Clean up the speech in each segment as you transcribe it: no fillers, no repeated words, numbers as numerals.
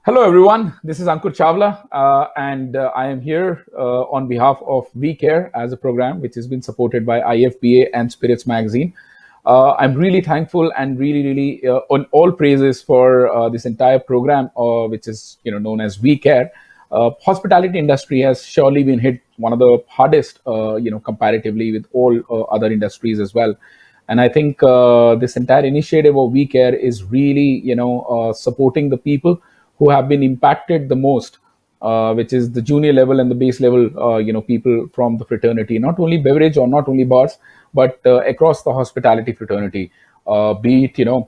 Hello, everyone. This is Ankur Chawla, and I am here on behalf of We Care as a program which has been supported by IFBA and Spiritz magazine. I'm really thankful and really on all praises for this entire program, which is known as We Care. Hospitality industry has surely been hit one of the hardest, comparatively with all other industries as well. And I think this entire initiative of We Care is really, supporting the people who have been impacted the most, which is the junior level and the base level, people from the fraternity, not only beverage or not only bars, but across the hospitality fraternity, be it,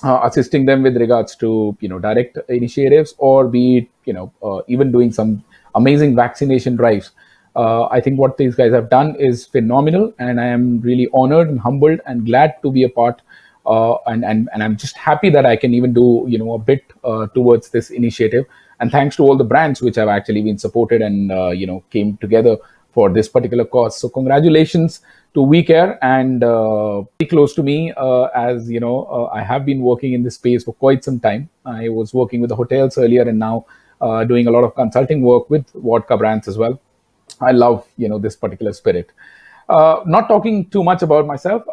assisting them with regards to, direct initiatives, or be it, even doing some amazing vaccination drives. I think what these guys have done is phenomenal, and I am really honored and humbled and glad to be a part. And I'm just happy that I can even do a bit towards this initiative. And thanks to all the brands which have actually been supported and came together for this particular cause. So congratulations to We Care, and pretty close to me, as I have been working in this space for quite some time. I was working with the hotels earlier, and now doing a lot of consulting work with vodka brands as well. I love this particular spirit. Not talking too much about myself.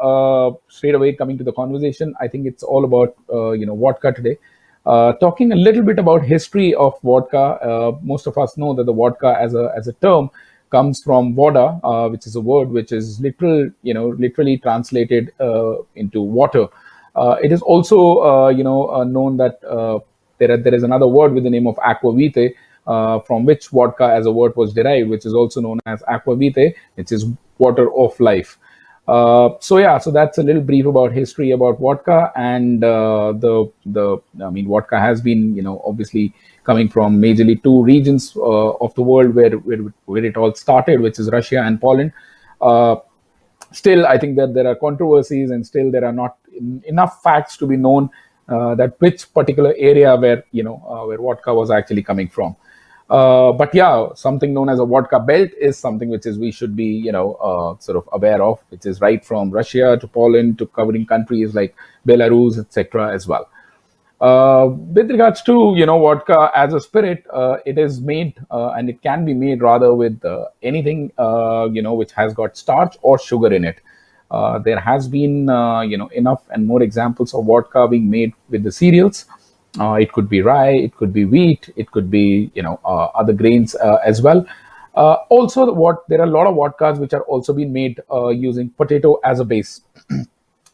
Straight away coming to the conversation, I think it's all about vodka today. Talking a little bit about history of vodka. Most of us know that the vodka as a term comes from voda, which is a word which is literally translated into water. It is also known that there is another word with the name of aqua vitae, from which vodka as a word was derived, which is also known as aqua vitae, which is water of life. So that's a little brief about history about vodka, and I mean, vodka has been obviously coming from majorly two regions of the world where it all started, which is Russia and Poland. Uh, Still, I think that there are controversies, and still there are not enough facts to be known that which particular area where vodka was actually coming from. But yeah, something known as a vodka belt is something which is we should be sort of aware of, which is right from Russia to Poland to covering countries like Belarus, etc. as well. With regards to vodka as a spirit, it is made and it can be made rather with anything which has got starch or sugar in it. There has been enough and more examples of vodka being made with the cereals. It could be rye, it could be wheat, it could be other grains as well. Also, there are a lot of vodkas which are also being made using potato as a base.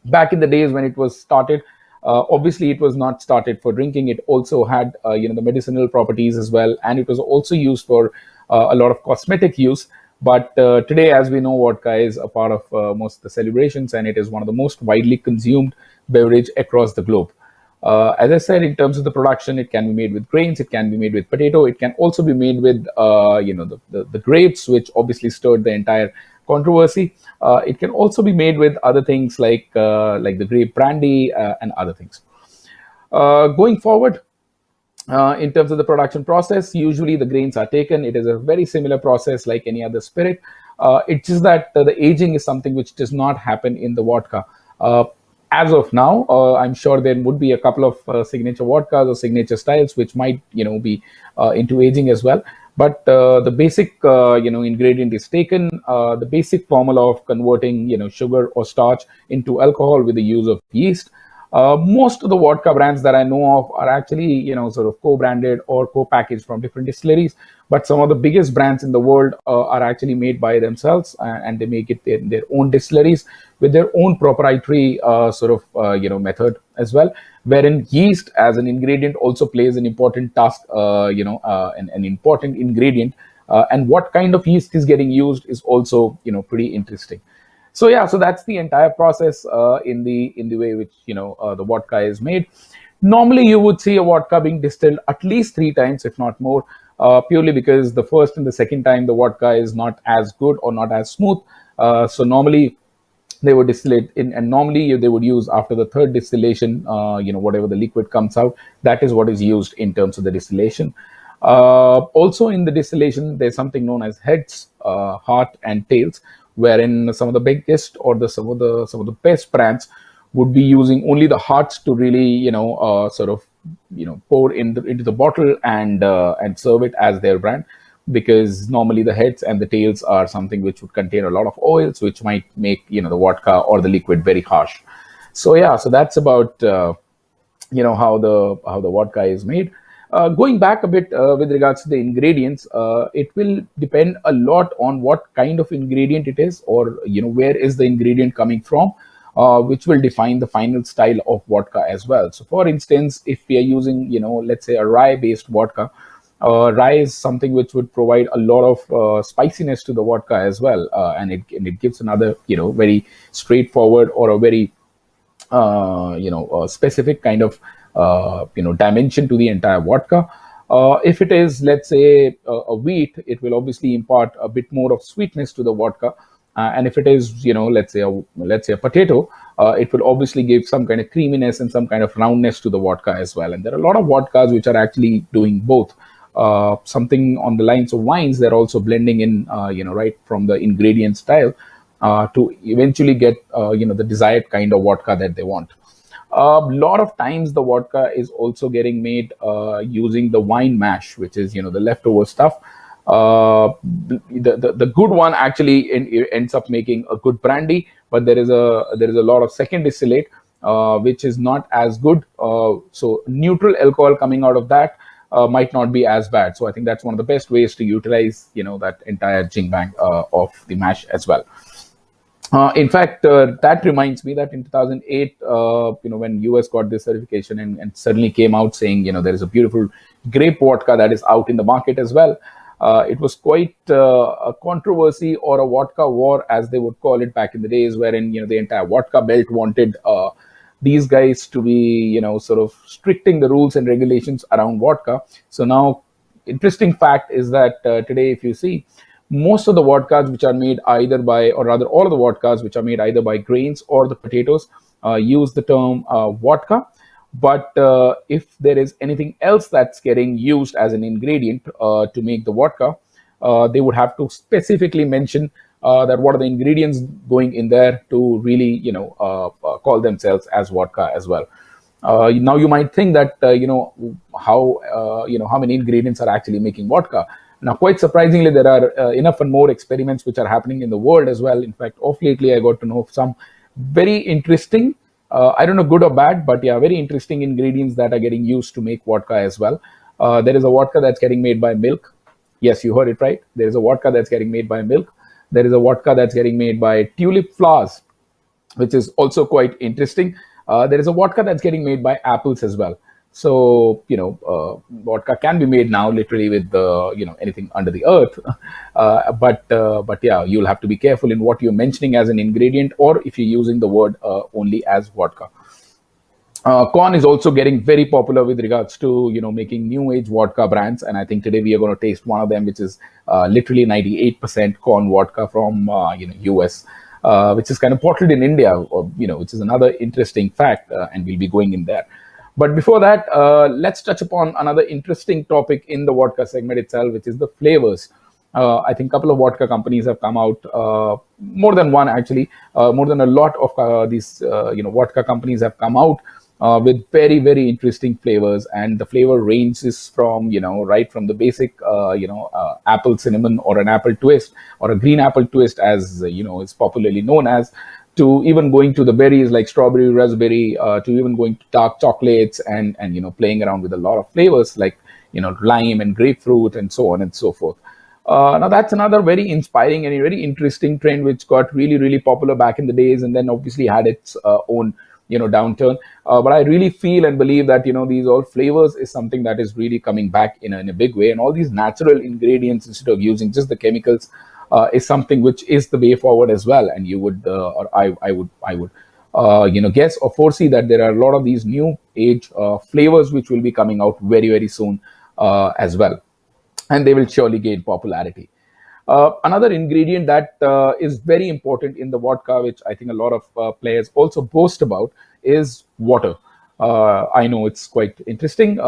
Back in the days when it was started, obviously it was not started for drinking. It also had the medicinal properties as well, and it was also used for a lot of cosmetic use. But today, as we know, vodka is a part of most of the celebrations, and it is one of the most widely consumed beverage across the globe. As I said, in terms of the production, it can be made with grains, it can be made with potato, it can also be made with the grapes, which obviously stirred the entire controversy. It can also be made with other things like the grape brandy and other things. Going forward, in terms of the production process, usually the grains are taken. It is a very similar process like any other spirit. It's just that the aging is something which does not happen in the vodka. As of now, I'm sure there would be a couple of signature vodkas or signature styles which might, be into aging as well. But the basic, ingredient is taken. The basic formula of converting, sugar or starch into alcohol with the use of yeast. Most of the vodka brands that I know of are actually, sort of co-branded or co-packaged from different distilleries. But some of the biggest brands in the world are actually made by themselves, and they make it in their own distilleries with their own proprietary method as well, wherein yeast as an ingredient also plays an important task, an important ingredient. And what kind of yeast is getting used is also, pretty interesting. So yeah, so that's the entire process in the way which the vodka is made. Normally, you would see a vodka being distilled at least three times, if not more, purely because the first and the second time the vodka is not as good or not as smooth. So normally they would distill it in, and normally they would use after the third distillation, whatever the liquid comes out, that is what is used in terms of the distillation. Also in the distillation, there's something known as heads, heart, and tails, wherein some of the biggest or some of the best brands would be using only the hearts to really, sort of pour into the bottle and serve it as their brand, because normally the heads and the tails are something which would contain a lot of oils, which might make the vodka or the liquid very harsh. So yeah, so that's about how the vodka is made. Going back a bit with regards to the ingredients, it will depend a lot on what kind of ingredient it is, or where is the ingredient coming from, which will define the final style of vodka as well. So, for instance, if we are using let's say a rye-based vodka, rye is something which would provide a lot of spiciness to the vodka as well, and it gives another very straightforward or a very specific kind of dimension to the entire vodka. If it is, let's say, a wheat, it will obviously impart a bit more of sweetness to the vodka. And if it is, let's say a potato, it will obviously give some kind of creaminess and some kind of roundness to the vodka as well. And there are a lot of vodkas which are actually doing both. Something on the lines of wines, they're also blending in, right from the ingredient style to eventually get the desired kind of vodka that they want. A lot of times the vodka is also getting made using the wine mash, which is the leftover stuff. The good one actually ends up making a good brandy, but there is a lot of second distillate which is not as good. So neutral alcohol coming out of that might not be as bad. So I think that's one of the best ways to utilize that entire jing bang of the mash as well. In fact, that reminds me that in 2008, when US got this certification and suddenly came out saying, there is a beautiful grape vodka that is out in the market as well. It was quite a controversy, or a vodka war, as they would call it back in the days, wherein the entire vodka belt wanted these guys to be, sort of stricting the rules and regulations around vodka. So now, interesting fact is that today, if you see, most of the vodkas which are made either by, or rather all of the vodkas which are made either by grains or the potatoes, use the term vodka. But if there is anything else that's getting used as an ingredient to make the vodka, they would have to specifically mention that what are the ingredients going in there to really, call themselves as vodka as well. Now you might think that how many ingredients are actually making vodka. Now, quite surprisingly, there are enough and more experiments which are happening in the world as well. In fact, off lately, I got to know some very interesting, I don't know good or bad, but yeah, very interesting ingredients that are getting used to make vodka as well. There is a vodka that's getting made by milk. Yes, you heard it right. There is a vodka that's getting made by milk. There is a vodka that's getting made by tulip flowers, which is also quite interesting. There is a vodka that's getting made by apples as well. So vodka can be made now literally with anything under the earth, but yeah, you'll have to be careful in what you're mentioning as an ingredient, or if you're using the word only as vodka. Corn is also getting very popular with regards to making new age vodka brands, and I think today we are going to taste one of them, which is literally 98% corn vodka from US, which is kind of bottled in India, or which is another interesting fact, and we'll be going in there. But before that, let's touch upon another interesting topic in the vodka segment itself, which is the flavors. I think a couple of vodka companies have come out, more than one actually, more than a lot of these vodka companies have come out with very, very interesting flavors, and the flavor ranges from right from the basic apple cinnamon, or an apple twist, or a green apple twist, as is popularly known as, to even going to the berries like strawberry, raspberry, to even going to dark chocolates, and playing around with a lot of flavors like lime and grapefruit and so on and so forth. Now that's another very inspiring and very interesting trend which got really, really popular back in the days, and then obviously had its own downturn. But I really feel and believe that these all flavors is something that is really coming back in a big way, and all these natural ingredients instead of using just the chemicals is something which is the way forward as well. And you would, or I would guess or foresee that there are a lot of these new age flavors which will be coming out very, very soon as well, and they will surely gain popularity. Another ingredient that is very important in the vodka, which I think a lot of players also boast about, is water. I know it's quite interesting. They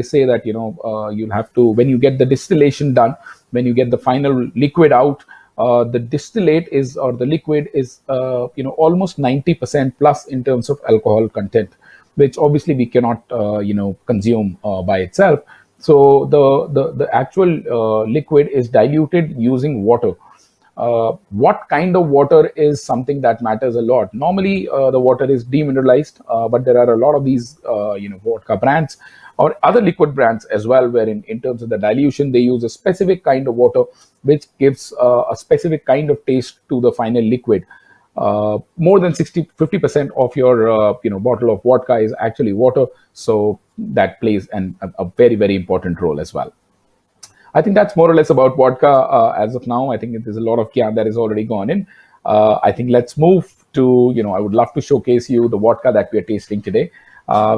say that you'll have to, when you get the distillation done, when you get the final liquid out, the distillate is, or the liquid is almost 90% plus in terms of alcohol content. which obviously we cannot consume by itself. So the actual liquid is diluted using water. What kind of water is something that matters a lot. Normally, the water is demineralized, but there are a lot of these, vodka brands or other liquid brands as well, wherein in terms of the dilution, they use a specific kind of water, which gives a specific kind of taste to the final liquid. More than 50% of your bottle of vodka is actually water, so that plays a very very important role as well. I think that's more or less about vodka as of now. I think there's a lot of can that is already gone in. I think let's move to, I would love to showcase you the vodka that we are tasting today,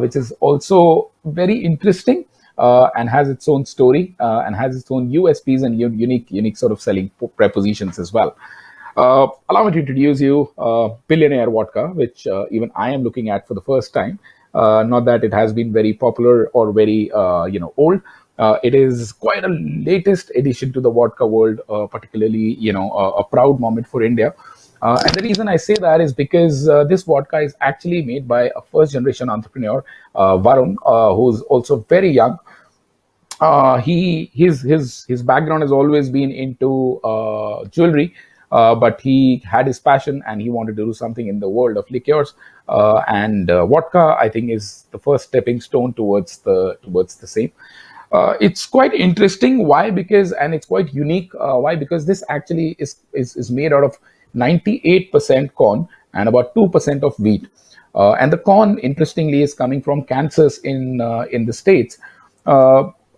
which is also very interesting and has its own story and has its own USPs and unique sort of selling propositions as well. Allow me to introduce you Billionaire Vodka, which even I am looking at for the first time. Not that it has been very popular or very old. It is quite a latest addition to the vodka world, particularly a proud moment for India. And the reason I say that is because this vodka is actually made by a first generation entrepreneur, Varun, who's also very young. His background has always been into jewelry, but he had his passion and he wanted to do something in the world of liqueurs. And vodka, I think, is the first stepping stone towards the same. It's quite interesting. Why? Because, and it's quite unique. Why? Because this actually is made out of 98% corn and about 2% of wheat. And the corn, interestingly, is coming from Kansas in the states.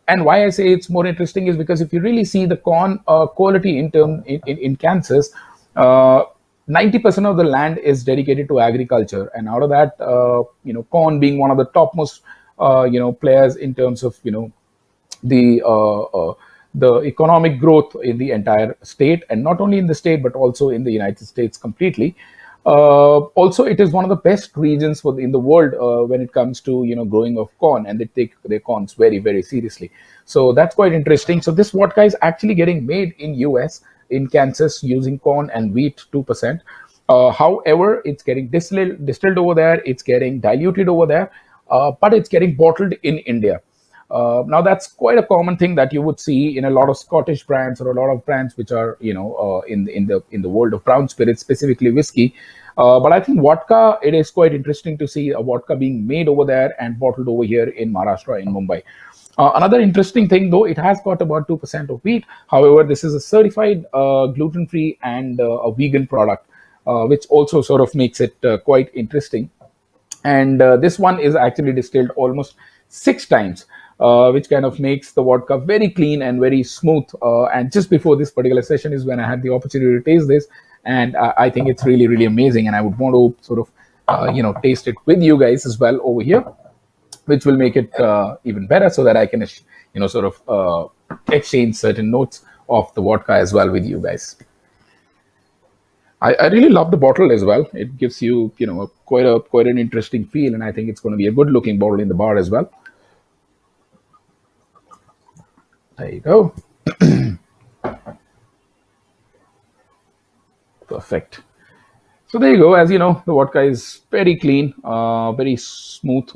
And why I say it's more interesting is because if you really see the corn quality in Kansas, 90% of the land is dedicated to agriculture, and out of that, corn being one of the topmost players in terms of the the economic growth in the entire state, and not only in the state but also in the United States completely. Also, it is one of the best regions in the world when it comes to growing of corn, and they take their corns very very seriously. So that's quite interesting. So this vodka is actually getting made in US in Kansas using corn and wheat 2%. However, it's getting distilled over there, it's getting diluted over there, but it's getting bottled in India. Now that's quite a common thing that you would see in a lot of Scottish brands or a lot of brands which are in the world of brown spirits, specifically whiskey. But I think vodka, it is quite interesting to see a vodka being made over there and bottled over here in Maharashtra, in Mumbai. Another interesting thing, though, it has got about 2% of wheat. However, this is a certified gluten-free and a vegan product, which also sort of makes it quite interesting. And this one is actually distilled almost 6 times, which kind of makes the vodka very clean and very smooth. And just before this particular session is when I had the opportunity to taste this, and I think it's really really amazing. And I would want to sort of taste it with you guys as well over here, which will make it even better, so that I can sort of exchange certain notes of the vodka as well with you guys. I really love the bottle as well. It gives you quite an interesting feel, and I think it's going to be a good looking bottle in the bar as well. There you go. Perfect. So there you go. As you know, the vodka is very clean, very smooth,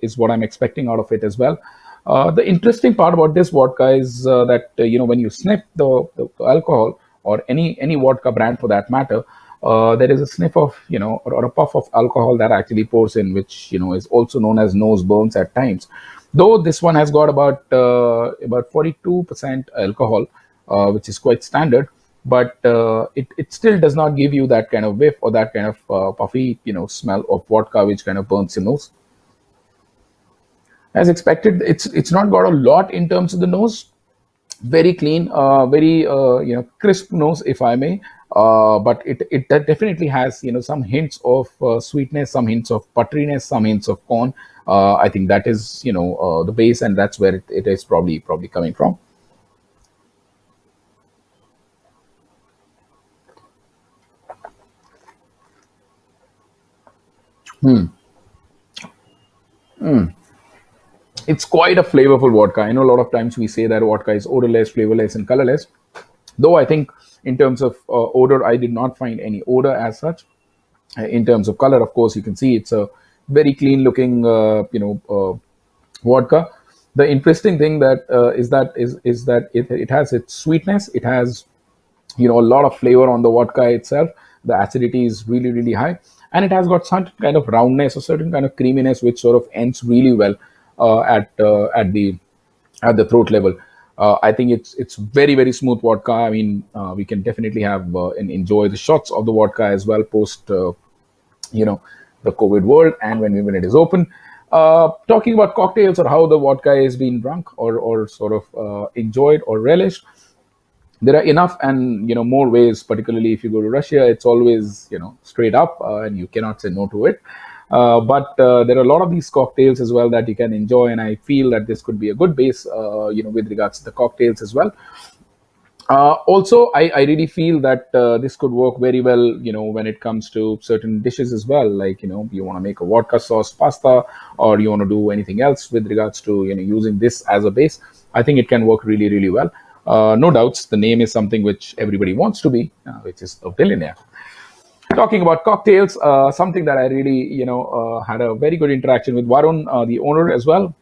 is what I'm expecting out of it as well. The interesting part about this vodka is that when you sniff the alcohol, or any vodka brand for that matter, there is a sniff of or a puff of alcohol that actually pours in, which is also known as nose burns at times. Though this one has got about 42% alcohol, which is quite standard, but it still does not give you that kind of whiff or that kind of puffy smell of vodka, which kind of burns your nose. As expected, it's not got a lot in terms of the nose. Very clean, very crisp nose, if I may. But it definitely has some hints of sweetness, some hints of butteriness, some hints of corn. I think that is the base, and that's where it is probably coming from. It's quite a flavorful vodka. I know a lot of times we say that vodka is odorless, flavorless, and colorless. Though I think in terms of odor, I did not find any odor as such. In terms of color, of course, you can see it's a very clean looking, vodka. The interesting thing that is that it has its sweetness. It has a lot of flavor on the vodka itself. The acidity is really really high, and it has got some kind of roundness, a certain kind of creaminess, which sort of ends really well at the throat level. I think it's very very smooth vodka. I mean, we can definitely have and enjoy the shots of the vodka as well post you know the COVID world, and when it is open. Talking about cocktails or how the vodka is being drunk or sort of enjoyed or relished, there are enough and more ways. Particularly if you go to Russia, it's always straight up, and you cannot say no to it. But there are a lot of these cocktails as well that you can enjoy, and I feel that this could be a good base, with regards to the cocktails as well. Also, I really feel that this could work very well, when it comes to certain dishes as well. Like, you want to make a vodka sauce pasta, or you want to do anything else with regards to, using this as a base. I think it can work really, really well. No doubts, the name is something which everybody wants to be, which is a billionaire. Talking about cocktails, something that I really, had a very good interaction with Varun, the owner as well,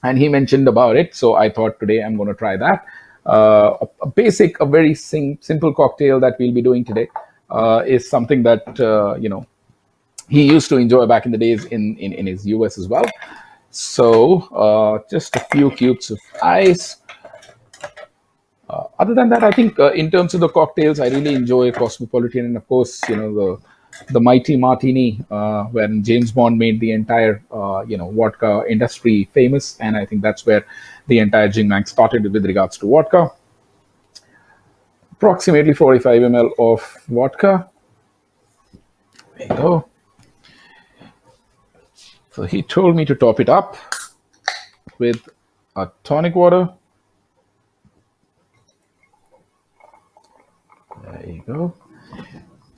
and he mentioned about it. So I thought today I'm going to try that. A very simple cocktail that we'll be doing today is something that he used to enjoy back in the days in his US as well. So just a few cubes of ice. Other than that, I think in terms of the cocktails, I really enjoy Cosmopolitan, and of course, the Mighty Martini, when James Bond made the entire vodka industry famous, and I think that's where the entire Jinmang started with regards to vodka. Approximately 45 ml of vodka. There you go. So he told me to top it up with a tonic water. There you go.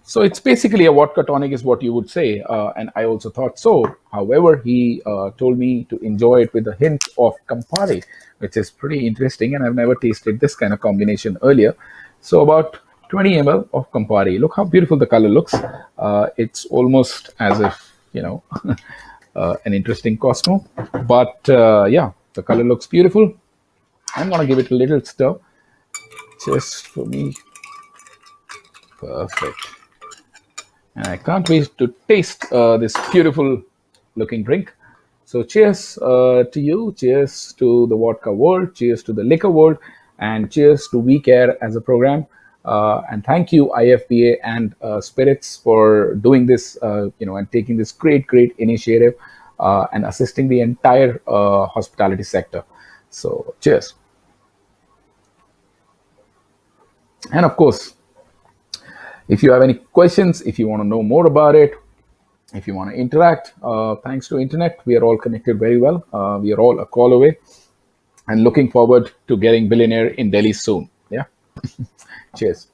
So it's basically a vodka tonic is what you would say. And I also thought so. However, he told me to enjoy it with a hint of Campari, which is pretty interesting. And I've never tasted this kind of combination earlier. So about 20 ml of Campari. Look how beautiful the color looks. It's almost as if, an interesting Cosmo. But yeah, the color looks beautiful. I'm going to give it a little stir just for me. Perfect. And I can't wait to taste this beautiful looking drink. So cheers to you, cheers to the vodka world, cheers to the liquor world, and cheers to We Care as a program. And thank you, IFBA and Spiritz, for doing this, and taking this great, great initiative and assisting the entire hospitality sector. So cheers. And of course, if you have any questions, if you want to know more about it, if you want to interact, thanks to internet, we are all connected very well. We are all a call away, and looking forward to getting Billionaire in Delhi soon. Yeah. Cheers.